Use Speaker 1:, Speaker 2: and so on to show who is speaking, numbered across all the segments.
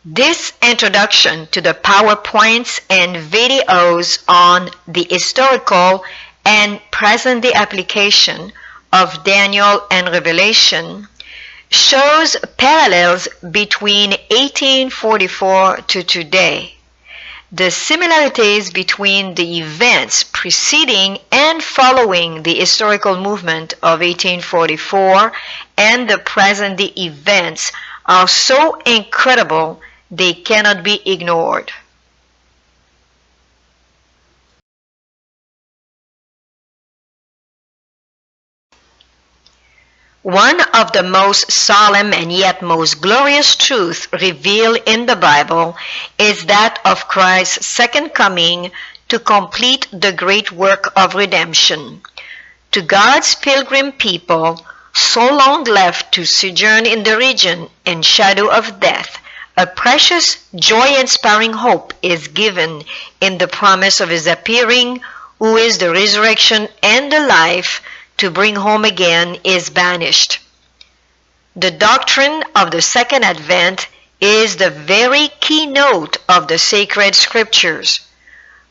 Speaker 1: This introduction to the PowerPoints and videos on the historical and present-day application of Daniel and Revelation shows parallels between 1844 to today. The similarities between the events preceding and following the historical movement of 1844 and the present-day events are so incredible they cannot be ignored. One of the most solemn and yet most glorious truths revealed in the Bible is that of Christ's second coming to complete the great work of redemption. To God's pilgrim people, so long left to sojourn in the region and shadow of death, a precious, joy-inspiring hope is given in the promise of His appearing, who is the resurrection and the life, to bring home again is banished. The doctrine of the second advent is the very keynote of the sacred scriptures.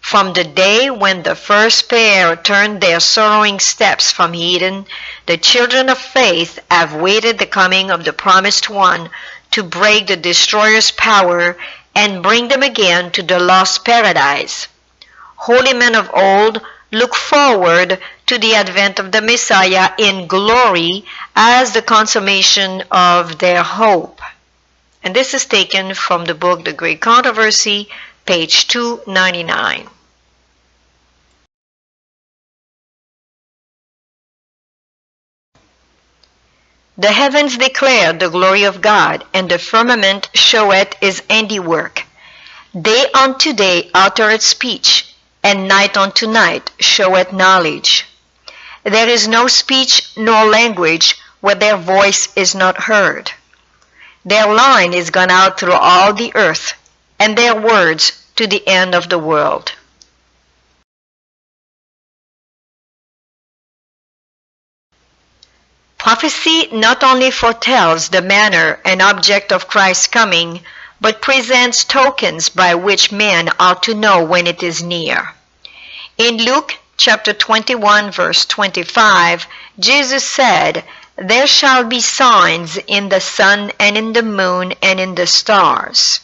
Speaker 1: From the day when the first pair turned their sorrowing steps from Eden, the children of faith have waited the coming of the promised one to break the destroyer's power and bring them again to the lost paradise. Holy men of old look forward to the advent of the Messiah in glory as the consummation of their hope. And this is taken from the book The Great Controversy, page 299. The heavens declare the glory of God, and the firmament showeth His handiwork. Day unto day uttereth speech, and night unto night showeth knowledge. There is no speech nor language where their voice is not heard. Their line is gone out through all the earth, and their words to the end of the world. Prophecy not only foretells the manner and object of Christ's coming, but presents tokens by which men are to know when it is near. In Luke chapter 21, verse 25, Jesus said, "There shall be signs in the sun and in the moon and in the stars."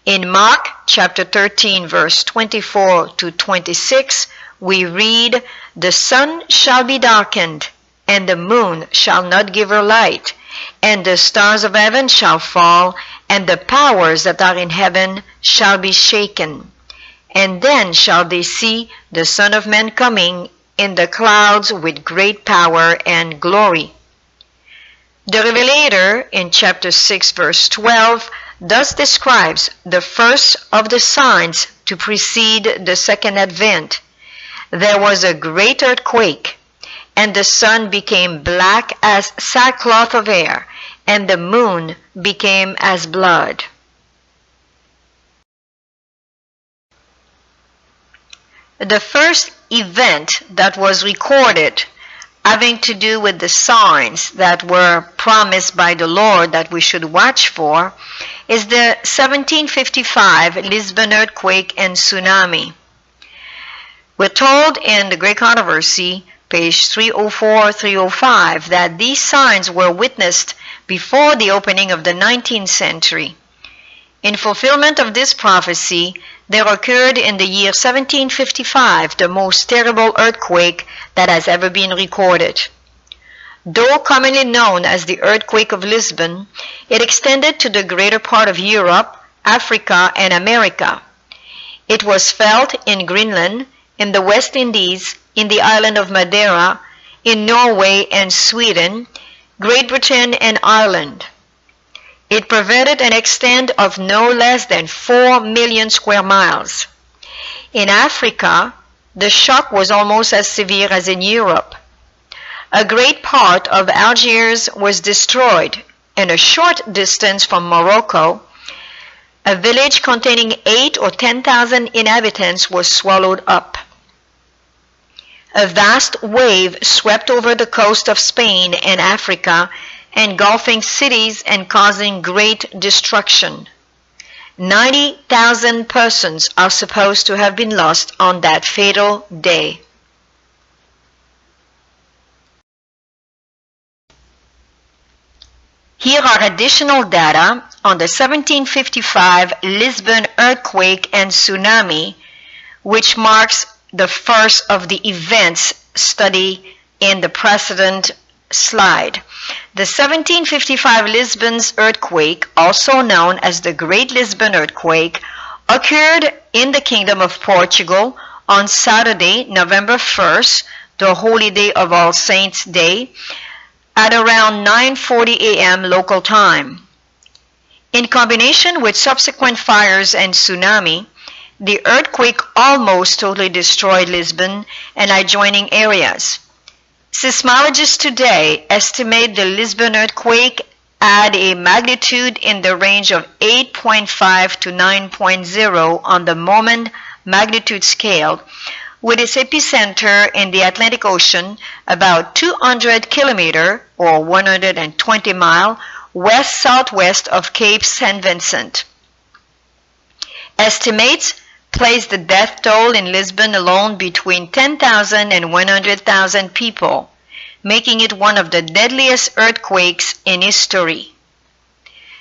Speaker 1: In Mark chapter 13, verse 24 to 26, we read, "The sun shall be darkened, and the moon shall not give her light, and the stars of heaven shall fall, and the powers that are in heaven shall be shaken. And then shall they see the Son of Man coming in the clouds with great power and glory." The Revelator in chapter 6, verse 12, thus describes the first of the signs to precede the second advent. "There was a great earthquake, and the sun became black as sackcloth of hair, and the moon became as blood." The first event that was recorded having to do with the signs that were promised by the Lord that we should watch for is the 1755 Lisbon Earthquake and Tsunami. We're told in the Great Controversy, page 304-305, that these signs were witnessed before the opening of the 19th century. In fulfillment of this prophecy, there occurred in the year 1755 the most terrible earthquake that has ever been recorded. Though commonly known as the earthquake of Lisbon, it extended to the greater part of Europe, Africa, and America. It was felt in Greenland, in the West Indies, in the island of Madeira, in Norway and Sweden, Great Britain and Ireland. It prevented an extent of no less than 4 million square miles. In Africa, the shock was almost as severe as in Europe. A great part of Algiers was destroyed, and a short distance from Morocco, a village containing 8,000 or 10,000 inhabitants was swallowed up. A vast wave swept over the coast of Spain and Africa, engulfing cities and causing great destruction. 90,000 persons are supposed to have been lost on that fatal day. Here are additional data on the 1755 Lisbon Earthquake and Tsunami, which marks the first of the events studied in the precedent slide. The 1755 Lisbon's earthquake, also known as the Great Lisbon Earthquake, occurred in the Kingdom of Portugal on Saturday, November 1st, the Holy Day of All Saints' Day, at around 9:40 a.m. local time. In combination with subsequent fires and tsunami, the earthquake almost totally destroyed Lisbon and adjoining areas. Seismologists today estimate the Lisbon earthquake had a magnitude in the range of 8.5 to 9.0 on the moment magnitude scale, with its epicenter in the Atlantic Ocean about 200 kilometers or 120 miles west-southwest of Cape St. Vincent. Estimates place the death toll in Lisbon alone between 10,000 and 100,000 people, making it one of the deadliest earthquakes in history.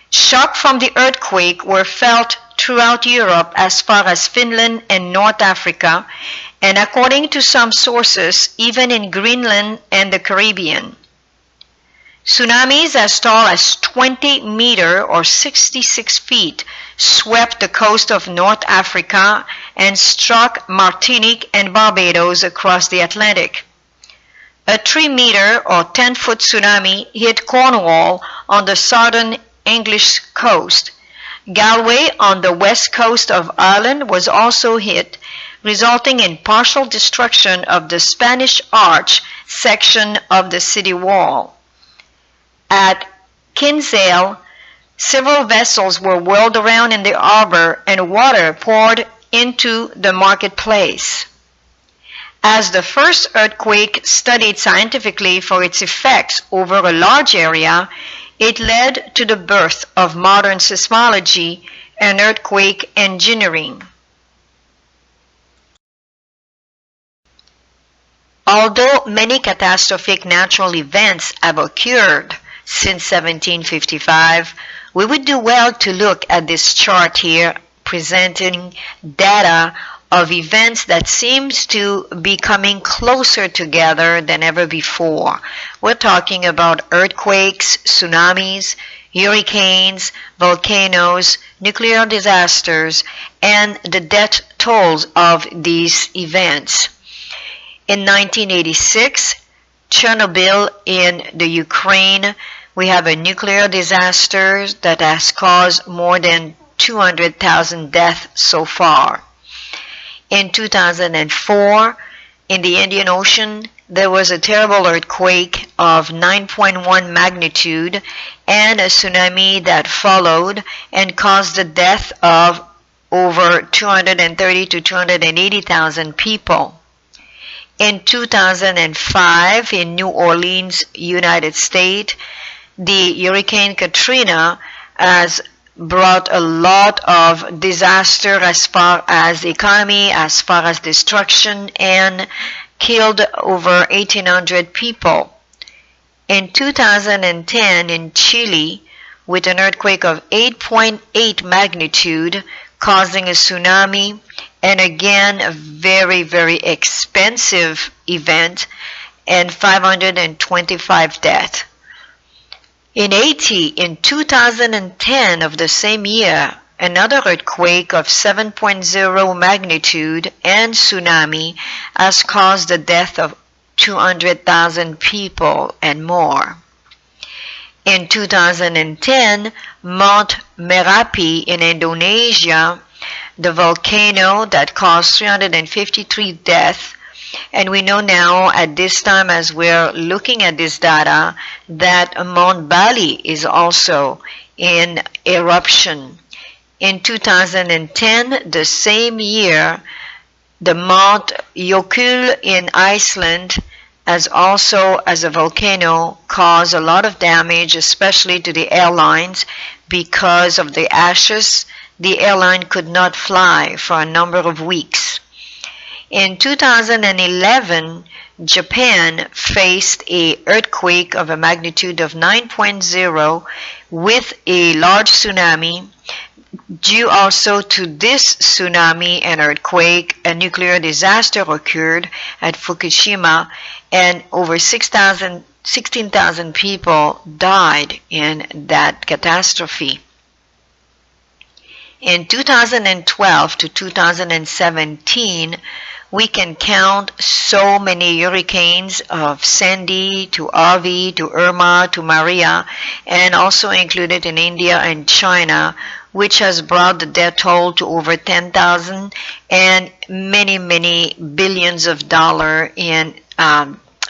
Speaker 1: Shock from the earthquake were felt throughout Europe as far as Finland and North Africa, and according to some sources, even in Greenland and the Caribbean. Tsunamis as tall as 20 meters or 66 feet swept the coast of North Africa and struck Martinique and Barbados across the Atlantic. A 3-meter or 10-foot tsunami hit Cornwall on the southern English coast. Galway on the west coast of Ireland was also hit, resulting in partial destruction of the Spanish Arch section of the city wall. At Kinsale, several vessels were whirled around in the harbor and water poured into the marketplace. As the first earthquake studied scientifically for its effects over a large area, it led to the birth of modern seismology and earthquake engineering. Although many catastrophic natural events have occurred since 1755, we would do well to look at this chart here presenting data of events that seems to be coming closer together than ever before. We're talking about earthquakes, tsunamis, hurricanes, volcanoes, nuclear disasters, and the death tolls of these events. In 1986, Chernobyl in the Ukraine, we have a nuclear disaster that has caused more than 200,000 deaths so far. In 2004, in the Indian Ocean, there was a terrible earthquake of 9.1 magnitude and a tsunami that followed and caused the death of over 230 to 280,000 people. In 2005, in New Orleans, United States, the Hurricane Katrina has brought a lot of disaster as far as economy, as far as destruction, and killed over 1,800 people. In 2010 in Chile, with an earthquake of 8.8 magnitude causing a tsunami, and again a very, very expensive event, and 525 deaths. In Haiti, in 2010 of the same year, another earthquake of 7.0 magnitude and tsunami has caused the death of 200,000 people and more. In 2010, Mount Merapi in Indonesia, the volcano that caused 353 deaths, and we know now at this time as we're looking at this data that Mount Bali is also in eruption. In 2010, the same year, the Mount Jökull in Iceland has also, as a volcano, caused a lot of damage, especially to the airlines, because of the ashes the airline could not fly for a number of weeks. In 2011, Japan faced an earthquake of a magnitude of 9.0 with a large tsunami. Due also to this tsunami and earthquake, a nuclear disaster occurred at Fukushima, and over 16,000 people died in that catastrophe. In 2012 to 2017, we can count so many hurricanes, of Sandy to Harvey to Irma to Maria, and also included in India and China, which has brought the death toll to over 10,000 and many, many billions of dollars in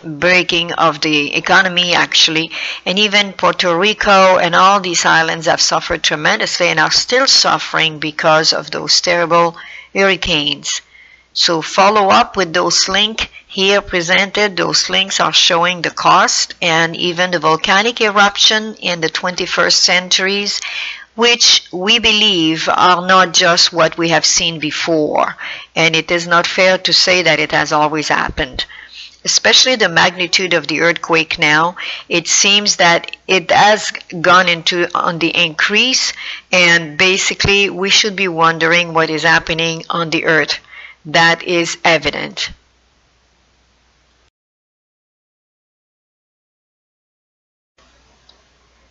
Speaker 1: breaking of the economy, actually. And even Puerto Rico and all these islands have suffered tremendously and are still suffering because of those terrible hurricanes. So follow up with those links here presented. Those links are showing the cost and even the volcanic eruption in the 21st centuries, which we believe are not just what we have seen before. And it is not fair to say that it has always happened. Especially the magnitude of the earthquake now, it seems that it has gone on the increase, and basically we should be wondering what is happening on the earth. That is evident.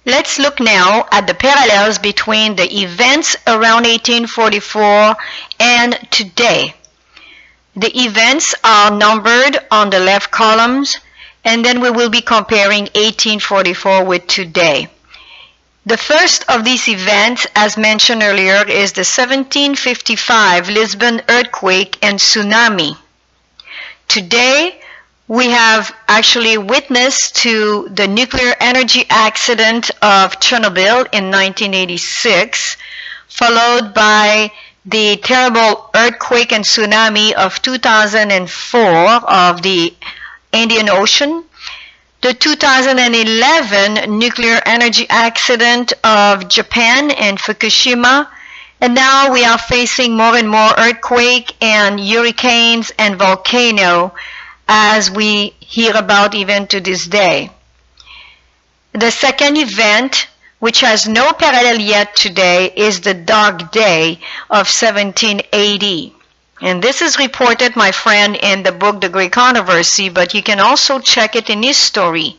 Speaker 1: Let's look now at the parallels between the events around 1844 and today. The events are numbered on the left columns, and then we will be comparing 1844 with today. The first of these events, as mentioned earlier, is the 1755 Lisbon Earthquake and Tsunami. Today, we have actually witnessed to the nuclear energy accident of Chernobyl in 1986, followed by the terrible earthquake and tsunami of 2004 of the Indian Ocean, the 2011 nuclear energy accident of Japan and Fukushima, and now we are facing more and more earthquake and hurricanes and volcano as we hear about even to this day. The second event, which has no parallel yet today, is the Dark Day of 1780. And this is reported, my friend, in the book The Great Controversy, but you can also check it in history.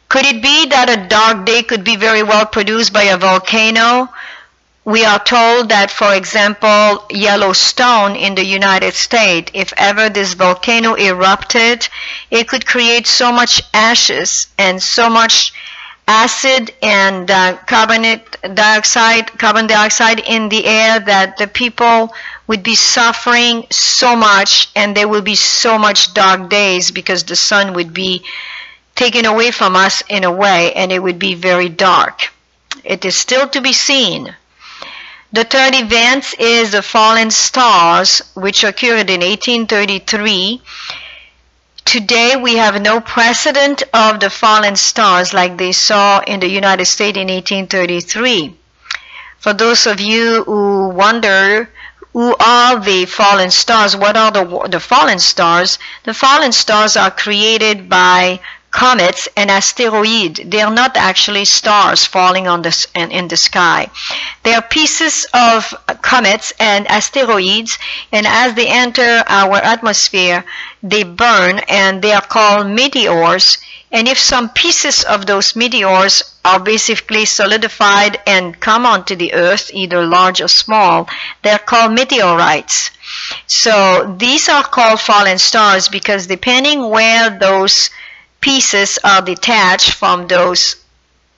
Speaker 1: Could it be that a dark day could be very well produced by a volcano? We are told that, for example, Yellowstone in the United States, if ever this volcano erupted, it could create so much ashes and so much acid and carbon dioxide in the air that the people would be suffering so much, and there will be so much dark days because the sun would be taken away from us in a way, and it would be very dark. It is still to be seen. The third event is the fallen stars, which occurred in 1833. Today we have no precedent of the fallen stars like they saw in the United States in 1833. For those of you who wonder who are the fallen stars, what are the fallen stars? The fallen stars are created by comets and asteroids. They are not actually stars falling in the sky. They are pieces of comets and asteroids, and as they enter our atmosphere, they burn, and they are called meteors. And if some pieces of those meteors are basically solidified and come onto the earth, either large or small, they're called meteorites. So these are called fallen stars because depending where those pieces are detached from those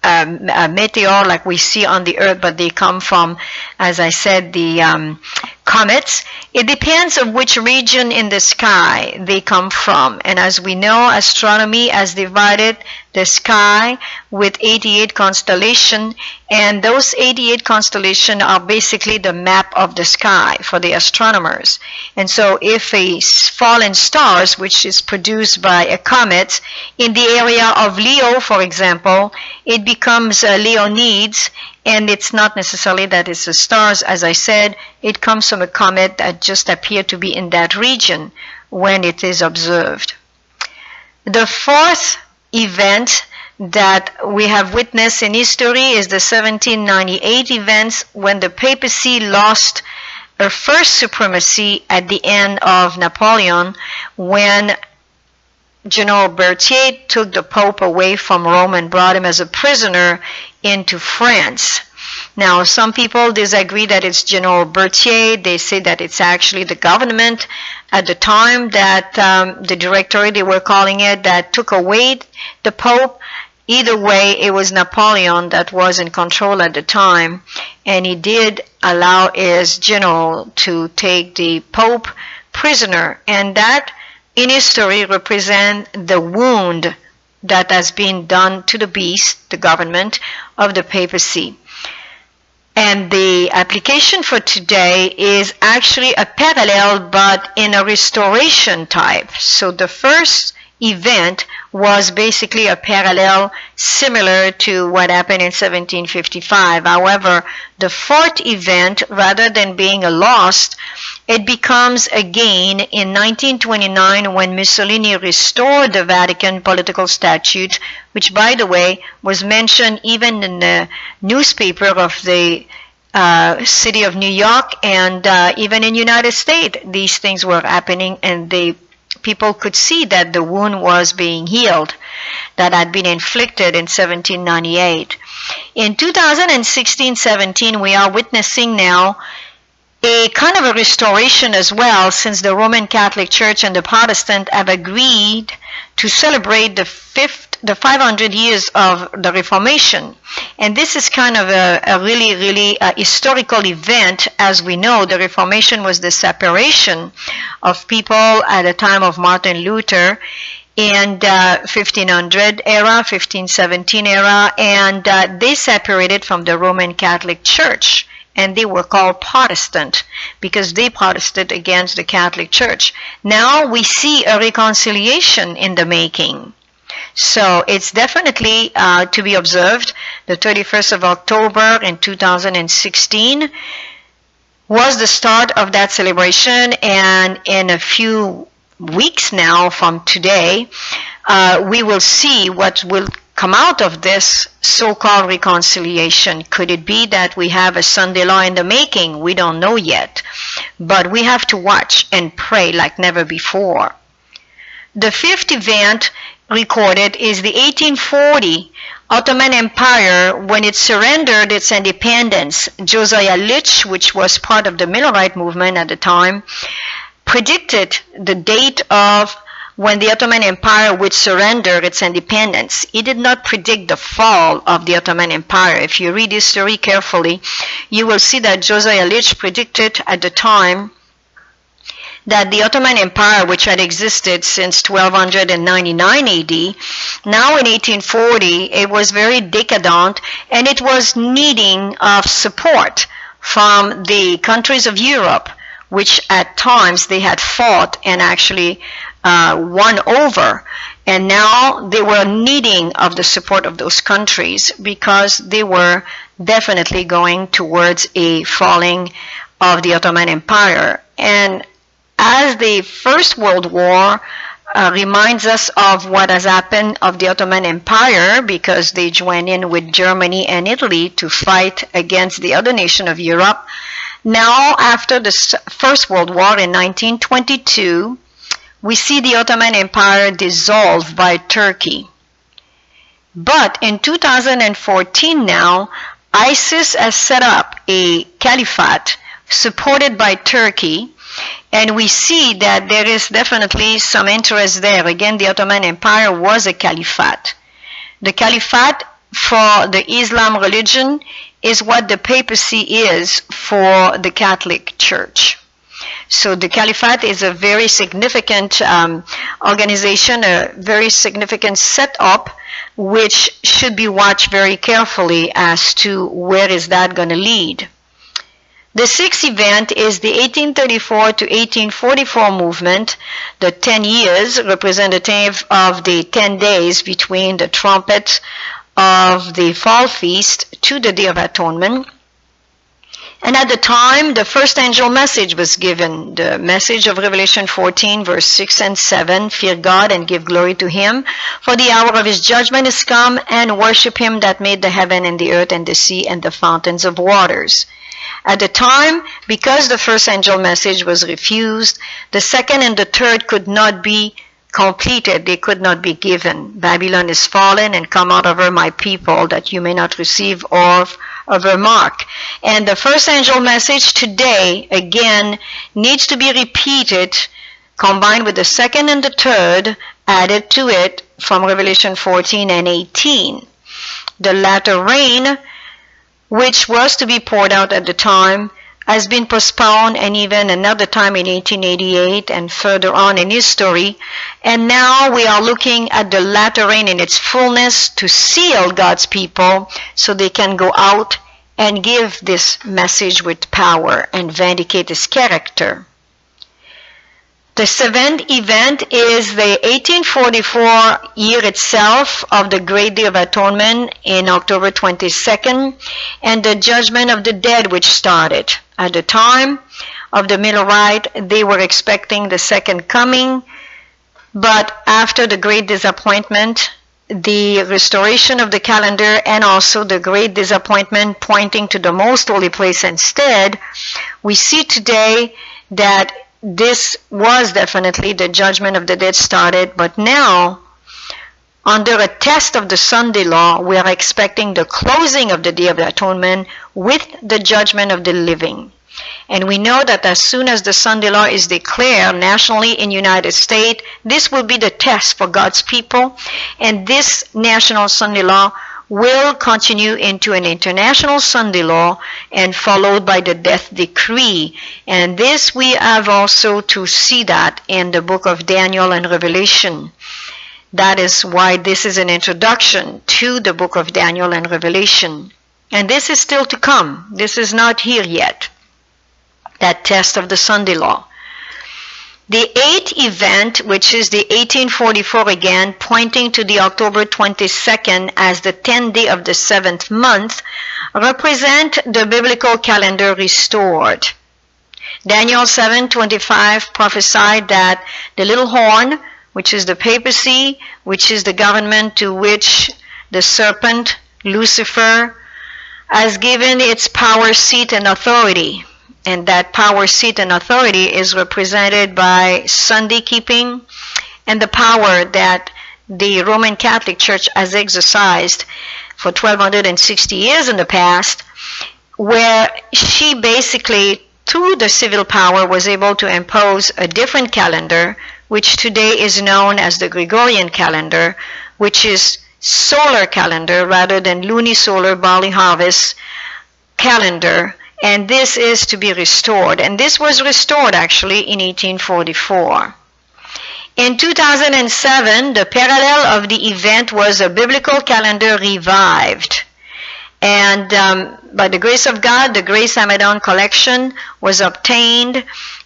Speaker 1: meteor like we see on the earth, but they come from, as I said, the comets. It depends on which region in the sky they come from. And as we know, astronomy has divided the sky with 88 constellations, and those 88 constellations are basically the map of the sky for the astronomers. And so if a fallen stars, which is produced by a comet, in the area of Leo, for example, it becomes Leonids, And it's not necessarily that it's the stars. As I said, it comes from a comet that just appeared to be in that region when it is observed. The fourth event that we have witnessed in history is the 1798 events, when the papacy lost a first supremacy at the end of Napoleon, when General Berthier took the Pope away from Rome and brought him as a prisoner into France. Now, some people disagree that it's General Berthier. They say that it's actually the government at the time, that the Directory, they were calling it, that took away the Pope. Either way, it was Napoleon that was in control at the time, and he did allow his general to take the Pope prisoner, and that in history represents the wound that has been done to the beast, the government of the papacy. And the application for today is actually a parallel, but in a restoration type. So the first event was basically a parallel similar to what happened in 1755. However, the fourth event, rather than being a loss, it becomes a gain in 1929, when Mussolini restored the Vatican political statute, which, by the way, was mentioned even in the newspaper of the city of New York, and even in the United States, these things were happening, and people could see that the wound was being healed that had been inflicted in 1798. In 2016-17, we are witnessing now a kind of a restoration as well, since the Roman Catholic Church and the Protestant have agreed to celebrate the 500 years of the Reformation. And this is kind of a really historical event. As we know, the Reformation was the separation of people at the time of Martin Luther in 1500 era, 1517 era, and they separated from the Roman Catholic Church. And they were called Protestant because they protested against the Catholic Church. Now we see a reconciliation in the making. So it's definitely to be observed. The 31st of October in 2016 was the start of that celebration, and in a few weeks now from today, we will see what will come out of this so-called reconciliation. Could it be that we have a Sunday law in the making? We don't know yet, but we have to watch and pray like never before. The fifth event recorded is the 1840 Ottoman Empire, when it surrendered its independence. Josiah Litch, which was part of the Millerite movement at the time, predicted the date of when the Ottoman Empire would surrender its independence. He did not predict the fall of the Ottoman Empire. If you read history carefully, you will see that Josiah Litch predicted at the time that the Ottoman Empire, which had existed since 1299 AD, now in 1840, it was very decadent, and it was needing of support from the countries of Europe, which at times they had fought and actually won over, and now they were needing of the support of those countries because they were definitely going towards a falling of the Ottoman Empire. And as the First World War reminds us of what has happened of the Ottoman Empire, because they joined in with Germany and Italy to fight against the other nation of Europe. Now, after the First World War in 1922, we see the Ottoman Empire dissolved by Turkey. But in 2014 now, ISIS has set up a caliphate supported by Turkey, and we see that there is definitely some interest there. Again, the Ottoman Empire was a caliphate. The caliphate for the Islam religion is what the papacy is for the Catholic Church. So the caliphate is a very significant organization, a very significant setup, which should be watched very carefully as to where is that going to lead. The sixth event is the 1834 to 1844 movement, the 10 years representative of the 10 days between the trumpet of the fall feast to the Day of Atonement. And at the time, the first angel message was given, the message of Revelation 14, verse 6 and 7, fear God and give glory to him, for the hour of his judgment is come, and worship him that made the heaven and the earth and the sea and the fountains of waters. At the time, because the first angel message was refused, the second and the third could not be completed, they could not be given. Babylon is fallen, and come out of her, my people, that you may not receive of her mark. And the first angel message today, again, needs to be repeated, combined with the second and the third, added to it from Revelation 14 and 18. The latter rain, which was to be poured out at the time, has been postponed, and even another time in 1888 and further on in history. And now we are looking at the latter rain in its fullness to seal God's people so they can go out and give this message with power and vindicate his character. The seventh event is the 1844 year itself of the Great Day of Atonement in October 22nd, and the judgment of the dead which started. At the time of the Millerite, they were expecting the second coming, but after the great disappointment, the restoration of the calendar, and also the great disappointment pointing to the most holy place instead, we see today that this was definitely the judgment of the dead started, but now, under a test of the Sunday law, we are expecting the closing of the Day of Atonement with the judgment of the living. And we know that as soon as the Sunday law is declared nationally in United States, this will be the test for God's people, and this national Sunday law will continue into an international Sunday law and followed by the death decree. And this we have also to see that in the book of Daniel and Revelation. That is why this is an introduction to the book of Daniel and Revelation. And this is still to come. This is not here yet. That test of the Sunday law. The eighth event, which is the 1844 again, pointing to the October 22nd as the 10th day of the 7th month, represent the biblical calendar restored. Daniel 7:25 prophesied that the little horn, which is the papacy, which is the government to which the serpent, Lucifer, has given its power, seat, and authority. And that power, seat, and authority is represented by Sunday keeping and the power that the Roman Catholic Church has exercised for 1260 years in the past, where she basically, through the civil power, was able to impose a different calendar, which today is known as the Gregorian calendar, which is solar calendar rather than lunisolar barley harvest calendar. And this is to be restored. And this was restored actually in 1844. In 2007, the parallel of the event was a biblical calendar revived. And by the grace of God, the Grace Amadon collection was obtained,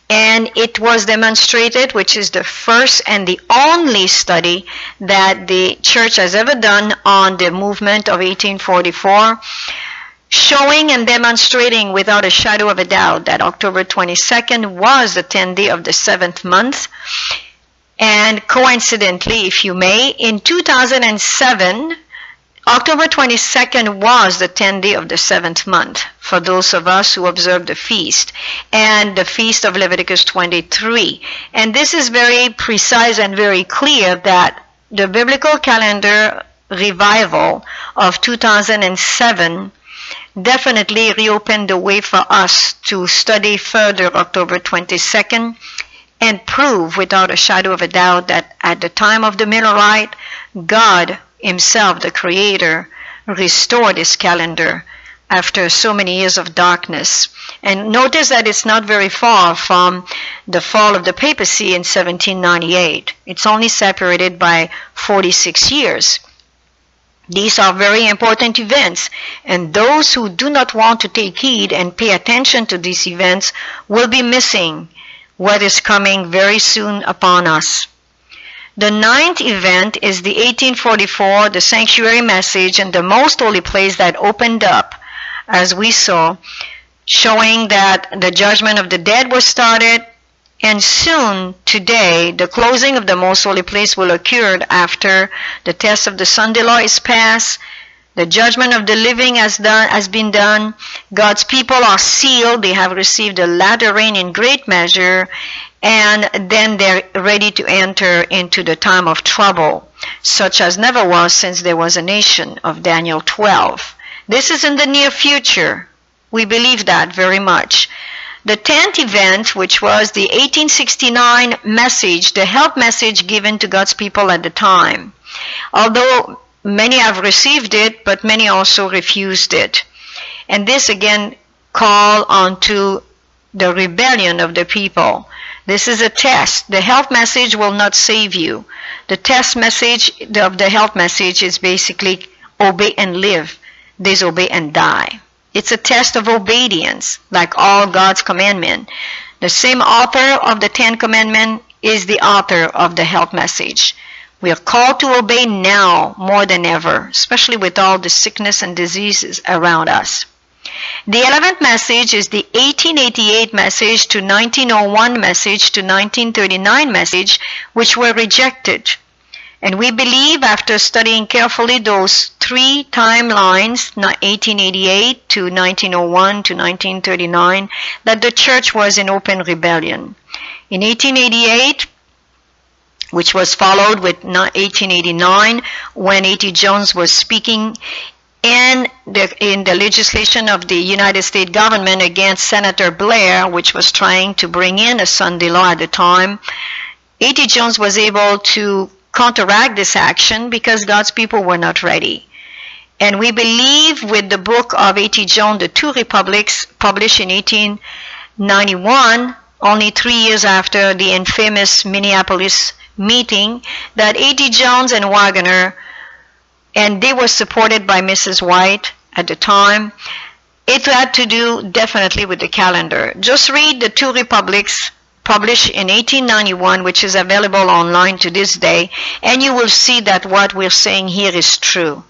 Speaker 1: and it was demonstrated, which is the first and the only study that the church has ever done on the movement of 1844, showing and demonstrating without a shadow of a doubt that October 22nd was the 10th day of the 7th month. And coincidentally, if you may, in 2007, October 22nd was the 10th day of the 7th month for those of us who observe the feast, and the feast of Leviticus 23. And this is very precise and very clear that the biblical calendar revival of 2007 definitely reopened the way for us to study further October 22nd and prove without a shadow of a doubt that at the time of the Millerite, God himself, the Creator, restored his calendar after so many years of darkness. And notice that it's not very far from the fall of the papacy in 1798. It's only separated by 46 years. These are very important events, and those who do not want to take heed and pay attention to these events will be missing what is coming very soon upon us. The ninth event is the 1844, the sanctuary message and the most holy place that opened up, as we saw, showing that the judgment of the dead was started, and soon today the closing of the most holy place will occur after the test of the Sunday law is passed. The judgment of the living has been done. God's people are sealed. They have received the latter rain in great measure, and then they're ready to enter into the time of trouble, such as never was since there was a nation of Daniel 12. This is in the near future. We believe that very much. The 10th event, which was the 1869 message, the help message given to God's people at the time. Although many have received it, but many also refused it. And this again called onto the rebellion of the people. This is a test. The health message will not save you. The test message of the health message is basically obey and live, disobey and die. It's a test of obedience, like all God's commandments. The same author of the 10 Commandments is the author of the health message. We are called to obey now more than ever, especially with all the sickness and diseases around us. The 11th message is the 1888 message to 1901 message to 1939 message, which were rejected. And we believe, after studying carefully those three timelines, 1888 to 1901 to 1939, that the church was in open rebellion. In 1888, which was followed with 1889, when A.T. Jones was speaking in the legislation of the United States government against Senator Blair, which was trying to bring in a Sunday law at the time. A.T. Jones was able to counteract this action because God's people were not ready. And we believe with the book of A.T. Jones, The Two Republics, published in 1891, only 3 years after the infamous Minneapolis meeting, that A.T. Jones and Wagner, and they were supported by Mrs. White at the time, it had to do definitely with the calendar. Just read The Two Republics, published in 1891, which is available online to this day, and you will see that what we're saying here is true.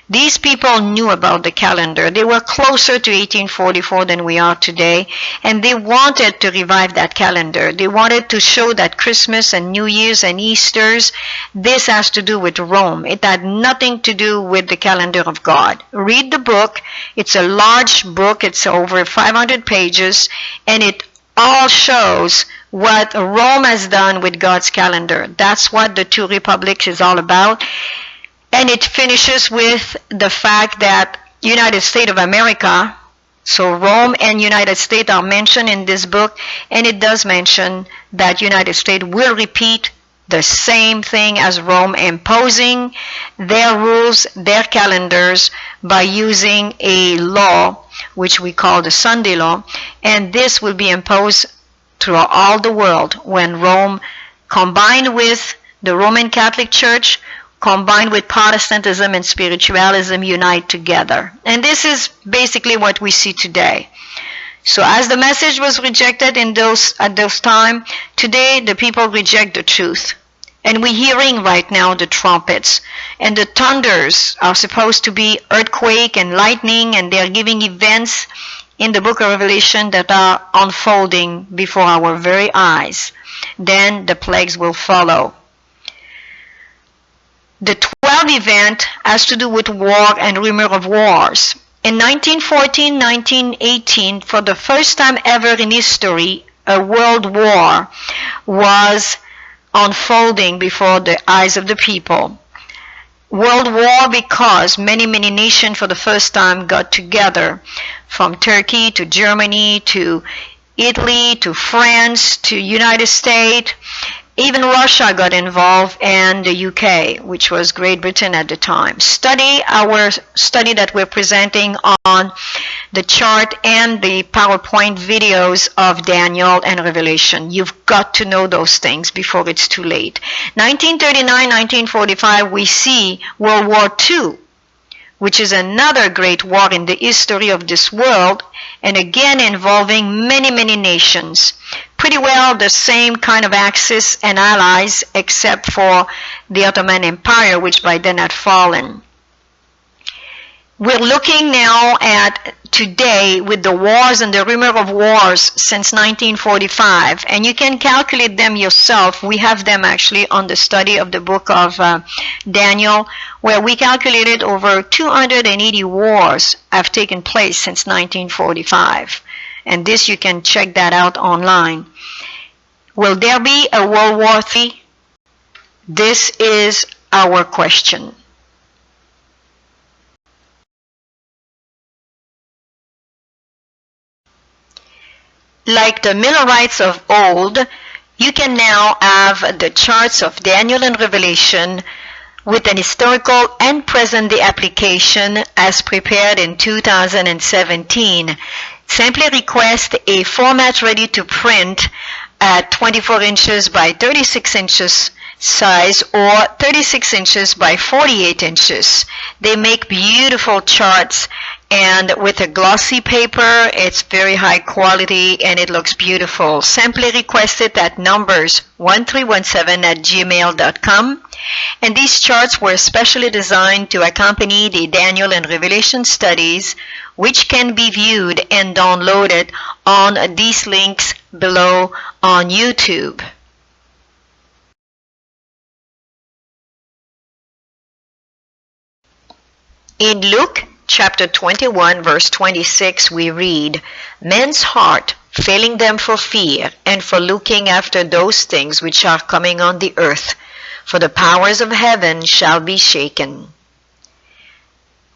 Speaker 1: These people knew about the calendar. They were closer to 1844 than we are today, and they wanted to revive that calendar. They wanted to show that Christmas and New Year's and Easter's, this has to do with Rome. It had nothing to do with the calendar of God. Read the book. It's a large book. It's over 500 pages, and it all shows what Rome has done with God's calendar. That's what the Two Republics is all about. And it finishes with the fact that United States of America, so Rome and United States are mentioned in this book, and it does mention that United States will repeat the same thing as Rome, imposing their rules, their calendars, by using a law, which we call the Sunday law, and this will be imposed throughout all the world when Rome, combined with the Roman Catholic Church, combined with Protestantism and spiritualism, unite together. And this is basically what we see today. So as the message was rejected at those time, today the people reject the truth. And we're hearing right now the trumpets. And the thunders are supposed to be earthquake and lightning, and they're giving events in the book of Revelation that are unfolding before our very eyes. Then the plagues will follow. The 12th event has to do with war and rumor of wars. In 1914-1918, for the first time ever in history, a world war was unfolding before the eyes of the people. World war because many nations for the first time got together, from Turkey to Germany to Italy to France to United States. Even Russia got involved, and the UK, which was Great Britain at the time. Study our study that we're presenting on the chart and the PowerPoint videos of Daniel and Revelation. You've got to know those things before it's too late. 1939-1945, we see World War II, which is another great war in the history of this world, and again involving many nations. Pretty well the same kind of axis and allies, except for the Ottoman Empire, which by then had fallen. We're looking now at today with the wars and the rumor of wars since 1945, and you can calculate them yourself. We have them actually on the study of the book of Daniel, where we calculated over 280 wars have taken place since 1945. And this, you can check that out online. Will there be a World War III? This is our question. Like the Millerites of old, you can now have the charts of Daniel and Revelation with an historical and present-day application as prepared in 2017. Simply request a format ready to print at 24 inches by 36 inches size or 36 inches by 48 inches. They make beautiful charts, and with a glossy paper, it's very high quality and it looks beautiful. Simply request it at numbers1317@gmail.com. And these charts were specially designed to accompany the Daniel and Revelation studies, which can be viewed and downloaded on these links below on YouTube. In Luke chapter 21, verse 26, we read, "Men's heart failing them for fear and for looking after those things which are coming on the earth, for the powers of heaven shall be shaken."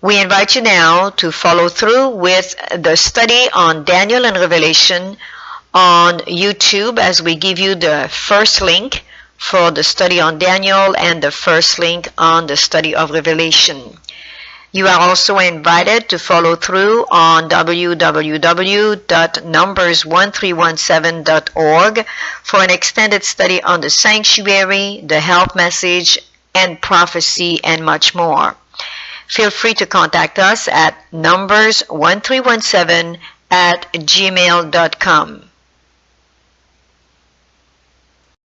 Speaker 1: We invite you now to follow through with the study on Daniel and Revelation on YouTube, as we give you the first link for the study on Daniel and the first link on the study of Revelation. You are also invited to follow through on www.numbers1317.org for an extended study on the sanctuary, the help message, and prophecy, and much more. Feel free to contact us at numbers1317@gmail.com.